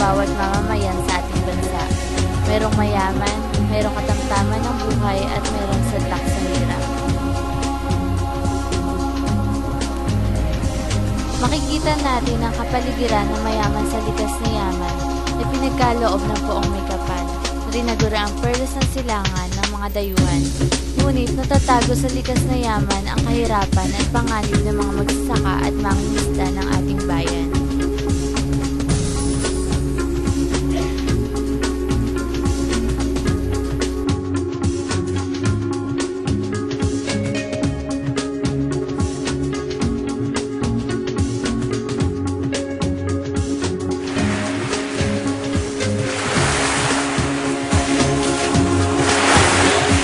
bawat mamamayan sa ating bansa. Merong mayaman, merong katamtaman ng buhay at merong sadlak sa hirap. Makikita natin ang kapaligiran ng mayaman sa likas na yaman na pinagkaloob ng poong may kapal. Rinagura ang perlas ng silangan ng mga dayuhan. Ngunit natatago sa likas na yaman ang kahirapan at panganib ng mga magsasaka at mangingisda ng ating bayan.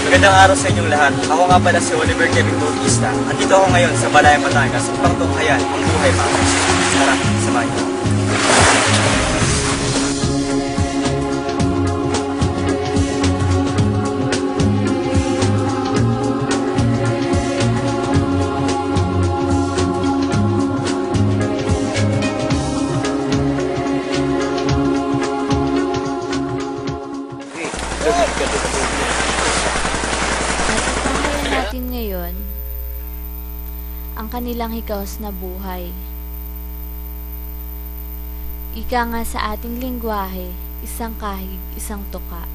Magandang araw sa inyong lahat. Ako nga pala si Oliver Kevin Bautista. Andito ako ngayon sa Balayan, Batangas upang tunghayan ang buhay mga. Tara, samahan niyo. Natin ngayon ang kanilang hikaos na buhay. Ika nga sa ating lingwahe, isang kahig, isang tuka.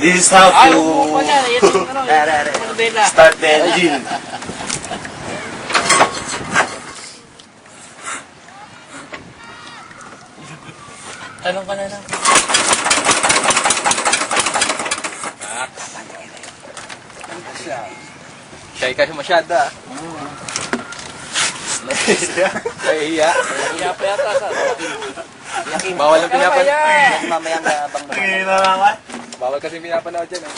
This is how to start the engine. Tanong ka na lang. Shy ka masyado ah. Kaya Kaya pa yata ka. Bawal ang pinapanood. Mamayang bang. Bawal kasi pinapanood dyan eh.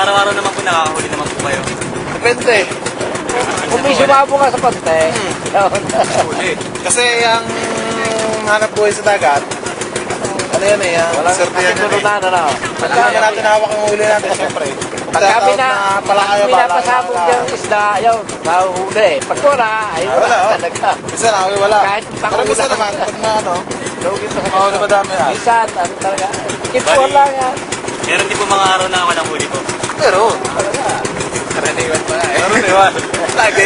araw-araw naman po nakakahuli naman po kayo. Depende. Kung may sumabo ka sa pante, Huli. Kasi ang hanap buhay sa dagat, ano yan eh, ang walang sertihan yan eh. katulunan, ano. Pagka natin hawak ang huli natin, siyempre. Pag kami na, palakaya ba? pinapasabog yung isda, yun, mahuhuli. Pag wala, ay Wala, wala oh. talaga. Minsan nakawin wala. Kahit Pero minsan naman, pag na ano, Lugin pa sa mahuli madami yan. minsan, ano talaga. Kipuan lang yan. Meron din po mga araw na walang huli po. Pero, karaniwan pa na eh. Karaniwan. Lagi.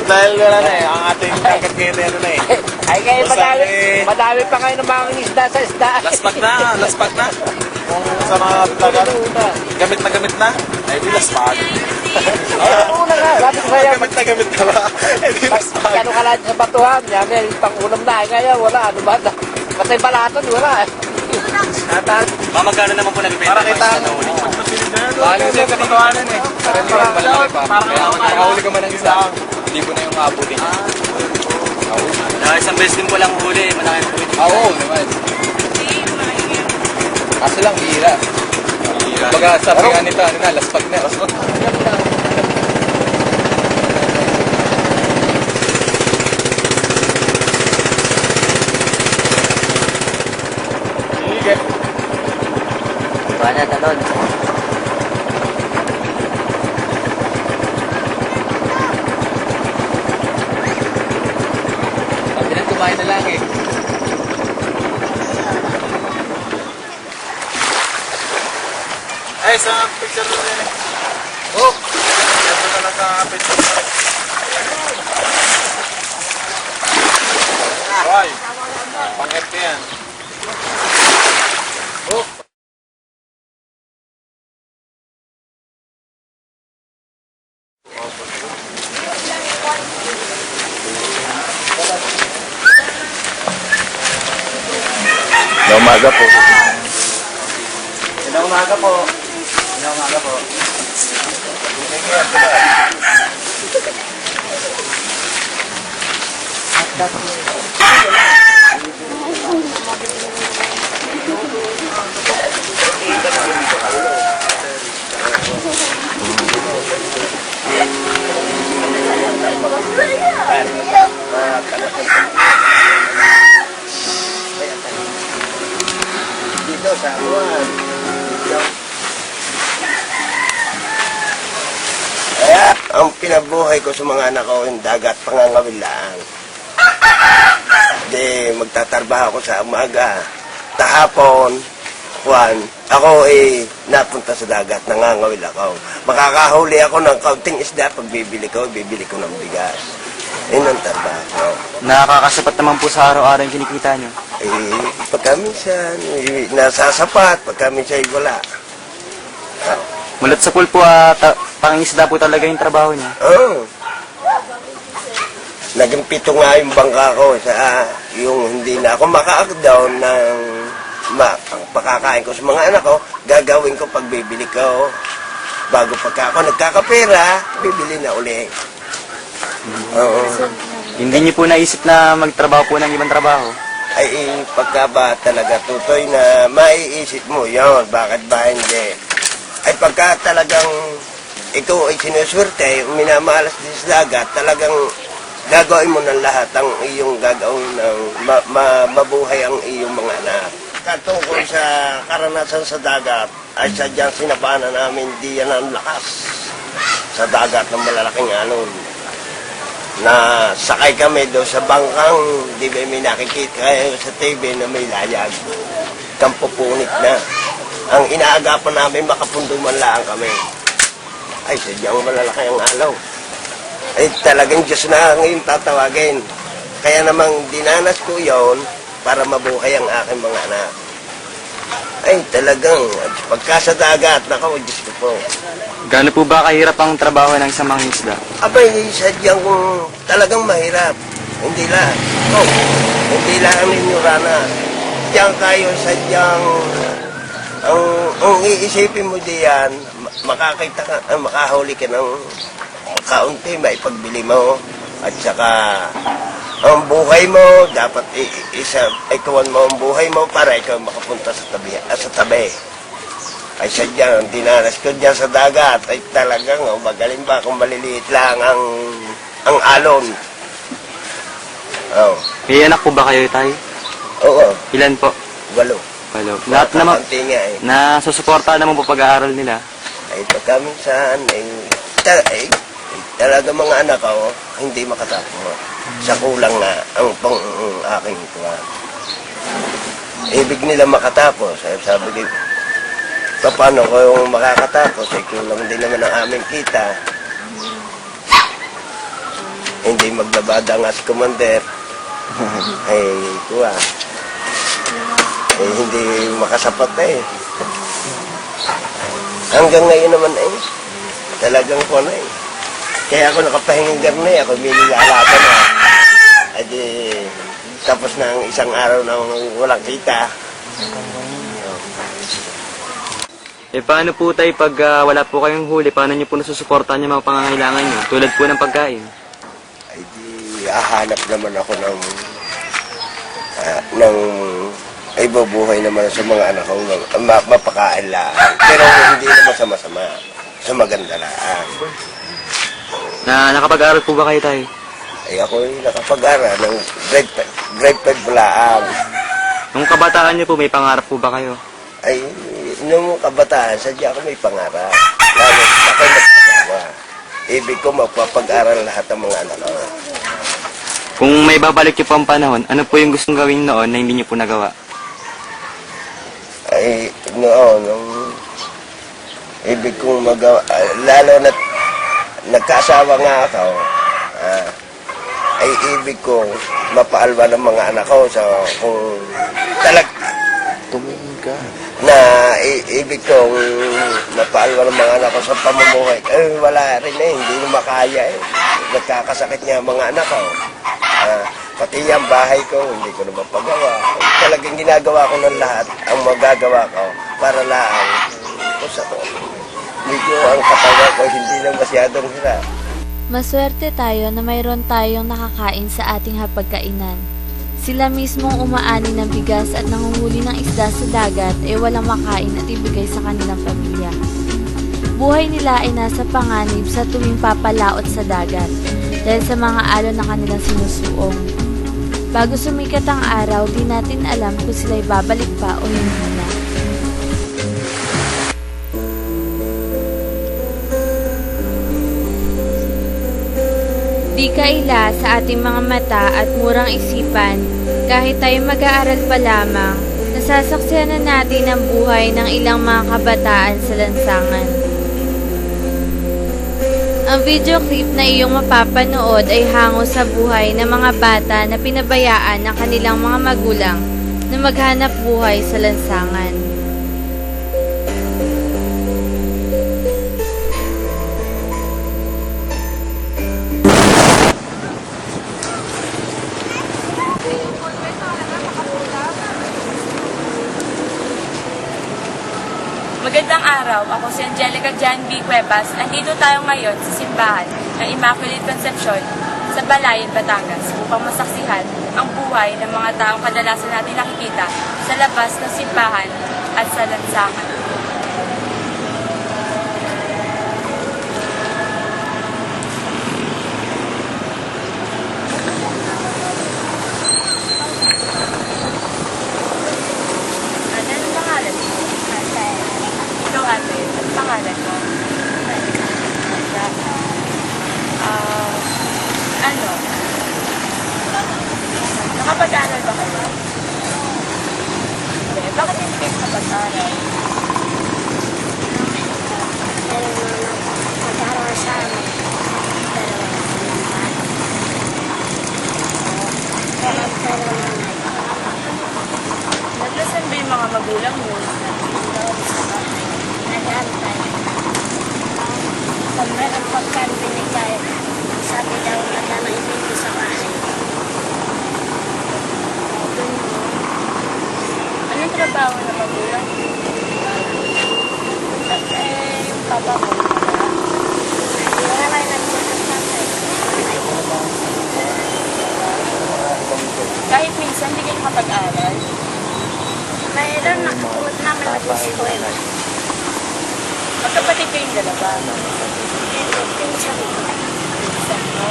Dahil wala na eh, ang ating dagat ngayon na ano na eh. Ay kayo, Basta madami, eh. madami pa kayo ng mga isda sa isda. Laspak na, laspak na. Kung sa mga dagat, Una. gamit na, ay di laspag. Una nga, sabi ko sa'yo, Gamit na ba? Eh di laspag. kano ka lang sa batuhan, yan, yung pang-ulam na, ngayon, wala, ano ba? Patay balatan, wala. Magkano naman po nabibenta Para ng kita isda na huli? Mahal yung siyempre katuhanan eh. Karaniwan malaki pa. Kaya kung makahuli ka man ng isda, hindi mo na yung abutin niya. Isang beses din po lang huli, malaki po ito. Oo naman. Kaso lang, hira. Baga sabi nga nito, ano na, laspag na. Laspag na. Sige. Wala, talon. Sabi na kumain na lang eh. Ay, sa picture na rin eh. Oh! Ito ka naka-picture na rin. Hoy! Pangit ka yan. Oh! Na umaga po. Ilang umaga po. Ilang umaga po. Dito sa Juan. Kaya, ang pinabuhay ko sa mga anak ko, yung dagat, pangangawin lang. Di, magtatrabaho ko sa umaga. Tahapon, Juan, ako napunta sa dagat, nangangawil ako. Makakahuli ako ng kaunting isda, pag bibili ko ng bigas. Yun ang trabaho ko. Nakakasapat naman po sa araw-araw yung kinikita nyo. Pagka minsan, nasasapat, pagka minsan wala. Mulat sa pool po, pangingisda po talaga yung trabaho niya. Oo. Naging pito nga yung bangka ko sa yung hindi na ako maka-down ng ang pakakain ko sa mga anak ko, gagawin ko pag bibili ko. Bago pagka ako nagkakapera, bibili na uli. Oo. Hindi niyo po naisip na magtrabaho po ng ibang trabaho? Ay, pagka ba talaga tutoy na maiisip mo yon, bakit ba hindi? Ay, pagka talagang ikaw ay sinuswerte, minamalas din sa dagat, talagang gagawin mo ng lahat ang iyong gagawin ng mabuhay ang iyong mga anak. Katungkol sa karanasan sa dagat, ay sadyang sinabana namin di yan ang lakas sa dagat ng malalaking alon. Na sakay kami doon sa bangkang, di ba may nakikita kayo sa TV na may layag. Kampupunit na. Ang inaagapan namin makapunduman lang kami. Ay, sadyang malalaki ang alaw. Ay, talagang Diyos na ngayon tatawagin. Kaya namang dinanas ko yon para mabuhay ang aking mga anak. Ay, talagang, pagka sa dagat, nakaw, Diyos ko po. Gaano po ba kahirap ang trabaho ng isang mangingisda? Abay, sadyang talagang mahirap. Hindi lang. Oh, hindi lang ang inyurana. Diyan kayo sadyang ang iisipin mo diyan, makakita ka, makahuli ka ng kaunti, maipagbili mo. At saka, ang buhay mo, dapat ikawan mo ang buhay mo para ikaw makapunta sa tabi. Ay sadya, ang tinanas ko dyan sa dagat ay talagang, magaling ba kung maliliit lang ang alon. Oh, May anak po ba kayo, tay? oo, Ilan po? 8. Hello. Lahat naman, Kakanti nga eh. na susuporta naman po pag-aaral nila. Ay pagka minsan, talaga mga anak ko, hindi makatapos. Sa kulang nga, ang aking tuwan. Ibig nila makatapos. Ay, sabi ko, paano ko yung makakatapos? Ay kulang din naman ang aming kita. Hindi maglabada nga si Commander. Ay, kuha. Eh, hindi makasapat eh. Hanggang ngayon naman eh, talagang ko na eh. Kaya ako nakapahingang garni, ako minilalaban na. Ay di, tapos ng isang araw na walang kita. Paano po tayo pag wala po kayong huli, paano niyo po nasusuportahan yung mga pangangailangan niyo? Tulad po ng pagkain. Ay di, hahanap naman ako ay bubuhay naman sa mga anak ko, mapakain lang. Pero hindi naman sa masama, sa maganda lang. Nakapag-aaral po ba kayo, tay? Ay ako ay nakapag-aral ng grade 5 lang. Nung kabataan niyo po, may pangarap po ba kayo? Ay, nung kabataan, sadya ako may pangarap. Lalo ako nagpasawa. Ibig ko magpapag-aral lahat ng mga anak ko. Kung may babalik niyo po ang panahon, ano po yung gustong gawin noon na hindi niyo po nagawa? Ay, noon, nung ibig kong magawa, lalo na nagkasawa nga ako, ay ibig kong mapaalwa ng mga anak ko sa kung Tumingin ka. na ibig kong mapaalwa ng mga anak ko sa pamumuhay. Eh, wala rin eh, hindi na makaya eh. Nagkakasakit niya ang mga anak ko. Pati yung bahay ko, hindi ko na mapagawa. Talagang ginagawa ko ng lahat ang magagawa ko para lang sa ko. Medyo ang katawan ko hindi na masyadong hirap. Maswerte tayo na mayroon tayong nakakain sa ating hapagkainan. Sila mismong umaani ng bigas at nanguhuli ng isda sa dagat ay walang makain at ibigay sa kanilang pamilya. Buhay nila ay nasa panganib sa tuwing papalaot sa dagat dahil sa mga alon na kanilang sinusuong. Bago sumikat ang araw, di natin alam kung sila'y babalik pa o hindi na. Di kaila sa ating mga mata at murang isipan, kahit tayo mag-aaral pa lamang, nasasaksihan na natin ang buhay ng ilang mga kabataan sa lansangan. Ang video clip na iyong mapapanood ay hango sa buhay ng mga bata na pinabayaan ng kanilang mga magulang na maghanap buhay sa lansangan. Magandang araw, ako si Angelica Jan B. Cuevas. Andito tayo ngayon sa simbahan ng Immaculate Conception sa Balayan, Batangas upang masaksihan ang buhay ng mga taong kadalasan natin nakikita sa labas ng simbahan at sa lansangan. Anong pangalan mo? Ikaw ate, anong pangalan mo? Ano? Nakapag-aral ba kayo? Hindi. Bakit hindi kayo nakapag-aral? Mag-aral sa amin. Naglasan ba yung mga magulang mo? Nag-aantay. Pag meron pagkaan binigay, sabi daw na naibig ko sa bahay. Anong trabaho ng magulang mo? Yung papa ko, wala nagsasabi. Kahit minsan hindi kayo nakapag-aral? Mayroon nakatulog namin na sa eskwela. Magkapatid kayong dalawa. Pinsan ko. Pinsan mo.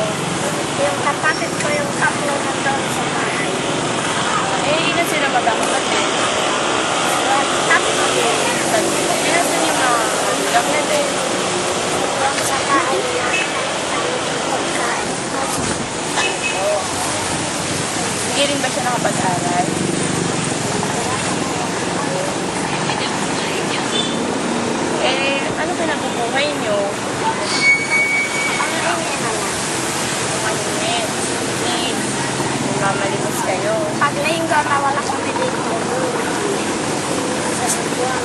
Yung kapatid ko yung tatlo nandun sa bahay. Eh, ilan sila magkakapatid? Tatlo din. Ilan sila yung mga magulang na din? Yung sa bahay niya, pagkain. Hindi rin ba siya nakapag-aral? Eh, ano pinagbubuhay niyo? Mainit. Hindi. Mamalimos kayo. Pag linggo na wala kami dito, sa Cebuan.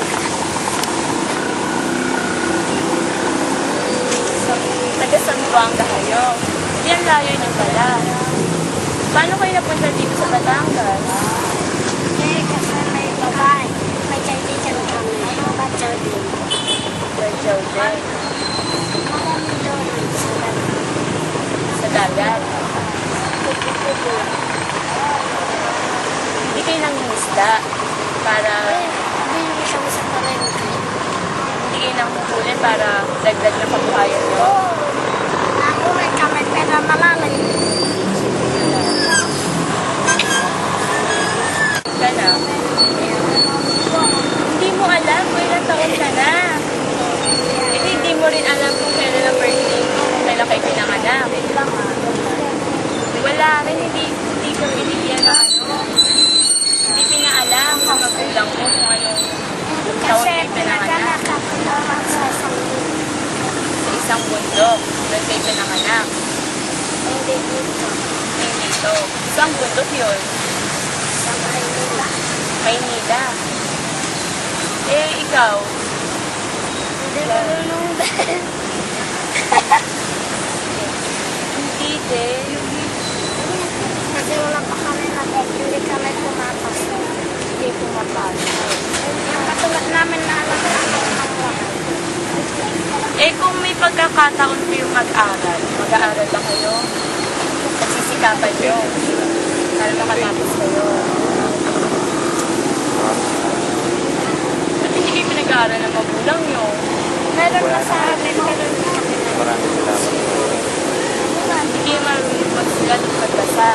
So, taga-Sambuanga kayo. Hindi ang layo niyo pala. Paano kayo napunta dito sa Batangas? Eh, kasi may babae. May kaibigan kami. Bachaw din. Radyo din. Marami doon sa dagat. Sa dagat. Kupu-kupu. Hindi kayo nangingisda para Bili kami sa palengke. hindi kayo nanguhuli para dagdag na pabuhayan nyo. Nakulit kami pero malalim. Ka na. Hindi mo alam kung ilang taon ka na. Eh, hindi mo rin alam kung kailan ang birthday mo, kung kailan kayo pinanganak. Wala rin, hindi ko binigyan ng ano. Hindi pinaalam ng magulang mo kung anong taon Kasi kayo pinanganak. pinaganak ako naman sa isang Sa isang bundok, doon kayo pinanganak. hindi dito. Hindi dito. Isang bundok yun. Sa Maynila. Maynila. Eh, ikaw, Hindi marunong din. hindi din. Kasi wala pa kami hindi kami pumapasok. Hindi pumapasok. Yung katulad namin na alam ng mga. Eh, kung may pagkakataon kayo mag-aral, mag-aaral ba kayo? Pagsisikapan nyo para makatapos kayo. Ba't hindi kayo pinag-aaral ng magulang nyo? Meron na sa amin, pero hindi kami na. Maraming salamat. Hindi kayo marunong magsulat at magbasa.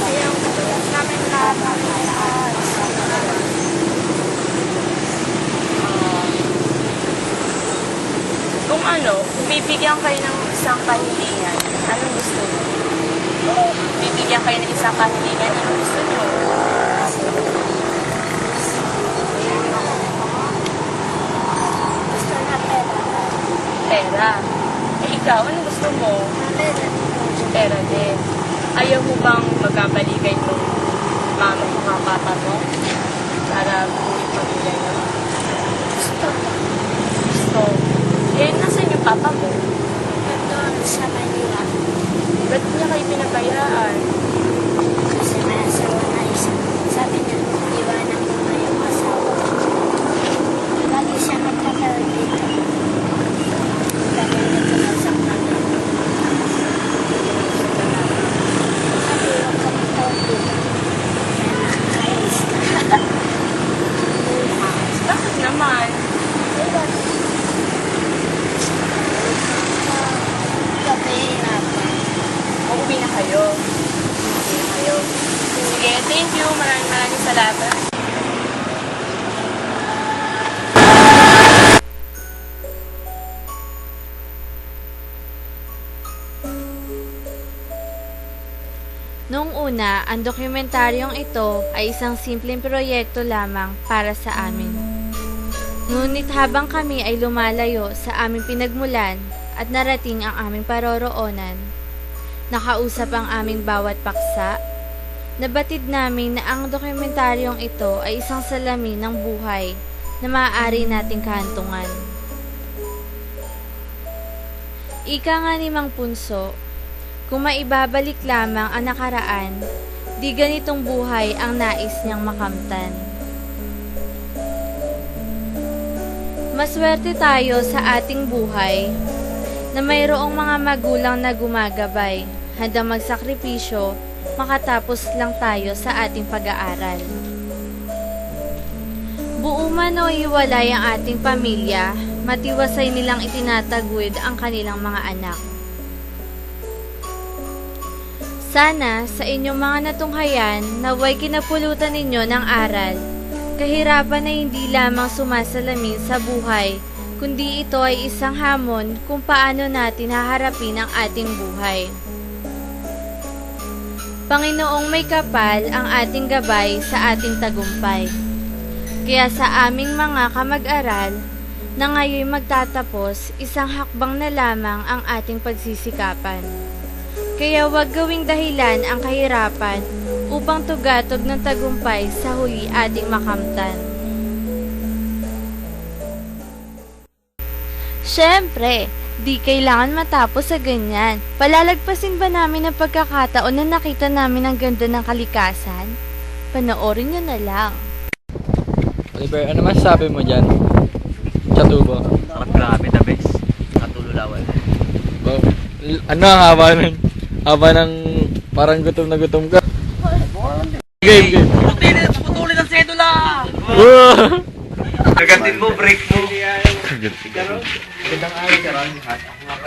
Yung katulad namin na Kung ano, kung bibigyan kayo ng isang kahilingan, anong gusto nyo? Bibigyan kayo ng isang kahilingan, anong gusto nyo? gusto na pera. Pera. Eh, ikaw, anong gusto mo? Pera din. Ayaw mo bang magkabaligay ng mama mo, mga papa mo? Para buhay pamilya nyo? Gusto ko. Gusto. Eh, nasan yung papa mo? Doon sa Manila. Ba't niya kayo pinabayaan? Kasi may asawa na isa. Sabi niya, iwanan mo na yung asawa. Lagi siya nagkakaroon dito. Kaya dito na sa kanila. Sabi yung kapitaw dito. Kaya nakakainis ka. Bakit naman? Gabi na pa. Uuwi na kayo. Uuwi na kayo. Sige, thank you. Maraming salamat. Noong una, ang dokumentaryong ito ay isang simpleng proyekto lamang para sa amin. Ngunit habang kami ay lumalayo sa aming pinagmulan at narating ang aming paroroonan, nakausap ang aming bawat paksa, nabatid namin na ang dokumentaryong ito ay isang salamin ng buhay na maaari nating kahantungan. Ika nga ni Mang Punso, kung maibabalik lamang ang nakaraan, di ganitong buhay ang nais niyang makamtan. Maswerte tayo sa ating buhay na mayroong mga magulang na gumagabay, handang magsakripisyo makatapos lang tayo sa ating pag-aaral. Buo man o iwalay ang ating pamilya, matiwasay nilang itinataguyod ang kanilang mga anak. Sana sa inyong mga natunghayan naway kinapulutan ninyo ng aral, kahirapan na hindi lamang sumasalamin sa buhay, kundi ito ay isang hamon kung paano natin haharapin ang ating buhay. Panginoong may kapal ang ating gabay sa ating tagumpay. Kaya sa aming mga kamag-aral na ngayon magtatapos, isang hakbang na lamang ang ating pagsisikapan. Kaya huwag gawing dahilan ang kahirapan upang tugatog ng tagumpay sa huli ating makamtan. Siyempre, di kailangan matapos sa ganyan. Palalagpasin ba namin ang pagkakataon na nakita namin ang ganda ng kalikasan? Panoorin nyo na lang. Oliver, ano masasabi mo dyan? Sa tubo? Sarap grabe, the best. Katululawan. Oh, ano ang haba ng parang gutom na gutom ka? Game. Putulin ang sedula! Kagatin mo, break mo.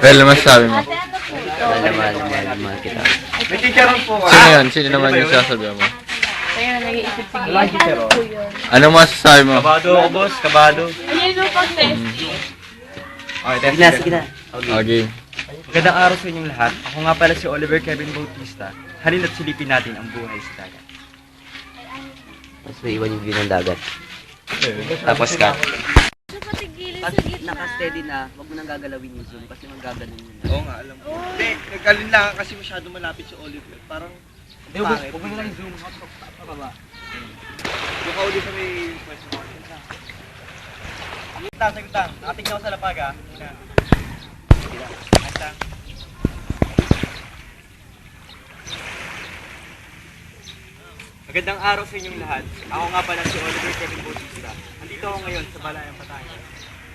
Well, ano masasabi mo? Mahal kita. May teacheron po Sino yun? Sino naman yung sasabi mo? Kaya na nag-iisip sige. Ano masasabi mo? Kabado ako, boss. Kabado. Ayun mo pag-test. Okay, test. Sige na. Okay. Magandang araw sa inyong lahat. Ako nga pala si Oliver Kevin Bautista. Halina't silipin natin ang buhay sa dagat. Mas may iwan yung view ng dagat. Tapos ka. Naka-steady na, huwag mo nang gagalawin yung zoom kasi manggaganon yun. Oo nga, alam ko. Hindi, nagkalinlangan kasi masyado malapit si Oliver. Parang pangit. Huwag mo na lang zoom. Pababa. Yung ka ulit sa may question mark. Sagutang. Nakatingin ako sa lapag, ha? Ayos lang. Magandang araw sa inyong lahat. Ako nga pala si Oliver Kevin Bautista. Andito ako ngayon sa Balayang Batangas.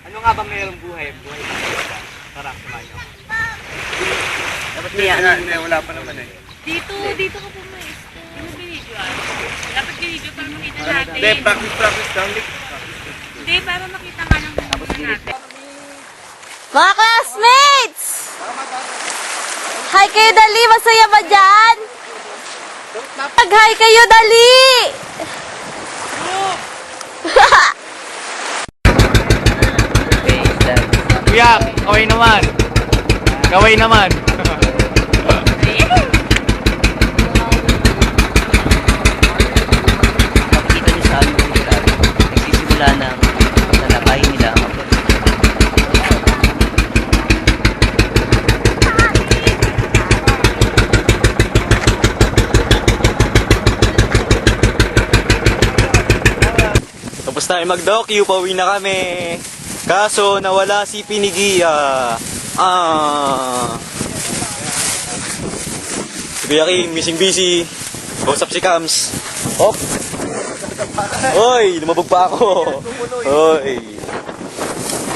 Ano nga ba mayroong buhay? Buhay sa isda. Tara, samahan niyo ako. Dapat hindi, wala pa naman eh. Dito ka pumayos. Yung binidyo dapat binidyo para makita natin. Hindi, practice lang. Hindi, para makita nga ng natin. Mga classmates! Hi kayo, dali! Masaya ba dyan? Mag-hi kayo, dali! Kuya, kaway naman. Kaway naman. Makikita niyo sa aming ulan, nagsisimula na talakay nila ang abot. Tapos tayo mag-docu, pauwi na kami. Kaso, nawala si Pinigia. Si Kuya King, missing busy. Kausap si Kams. Hop! Hoy, lumabog pa ako. Hoy.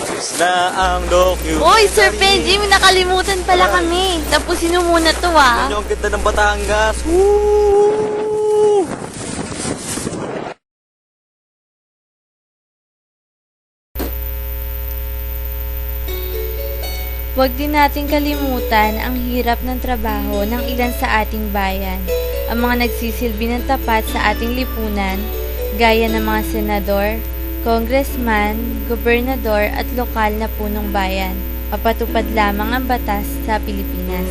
Tapos na ang docu. Uy, Sir Benji, may nakalimutan pala kami. Tapusin mo muna to, Ano ang ganda ng Batangas. Woo! Huwag din natin kalimutan ang hirap ng trabaho ng ilan sa ating bayan, ang mga nagsisilbi ng tapat sa ating lipunan, gaya ng mga senador, congressman, gobernador at lokal na punong bayan, papatupad lamang ang batas sa Pilipinas.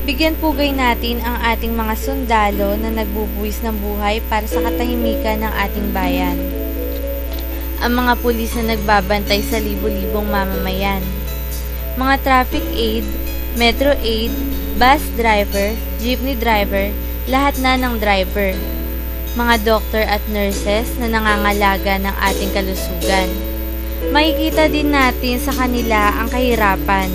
Bigyan pugay natin ang ating mga sundalo na nagbubuwis ng buhay para sa katahimikan ng ating bayan. Ang mga pulis na nagbabantay sa libu-libong mamamayan. Mga traffic aid, metro aid, bus driver, jeepney driver, lahat na ng driver. Mga doktor at nurses na nangangalaga ng ating kalusugan. Makikita din natin sa kanila ang kahirapan,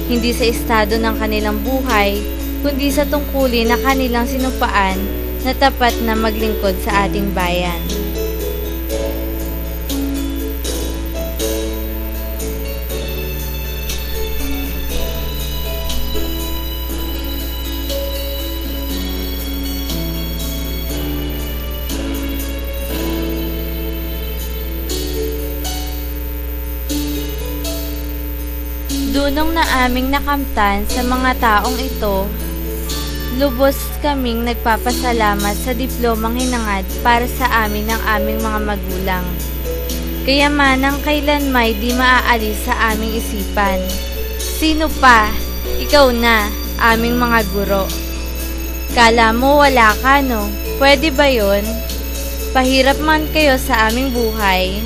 hindi sa estado ng kanilang buhay, kundi sa tungkulin na kanilang sinupaan na tapat na maglingkod sa ating bayan. dunong na aming nakamtan sa mga taong ito, lubos kaming nagpapasalamat sa diplomang hinangad para sa amin ng aming mga magulang. Kaya manang kailanmay di maaalis sa aming isipan. Sino pa? Ikaw na, aming mga guro. Kala mo wala ka, no? Pwede ba yun? Pahirap man kayo sa aming buhay,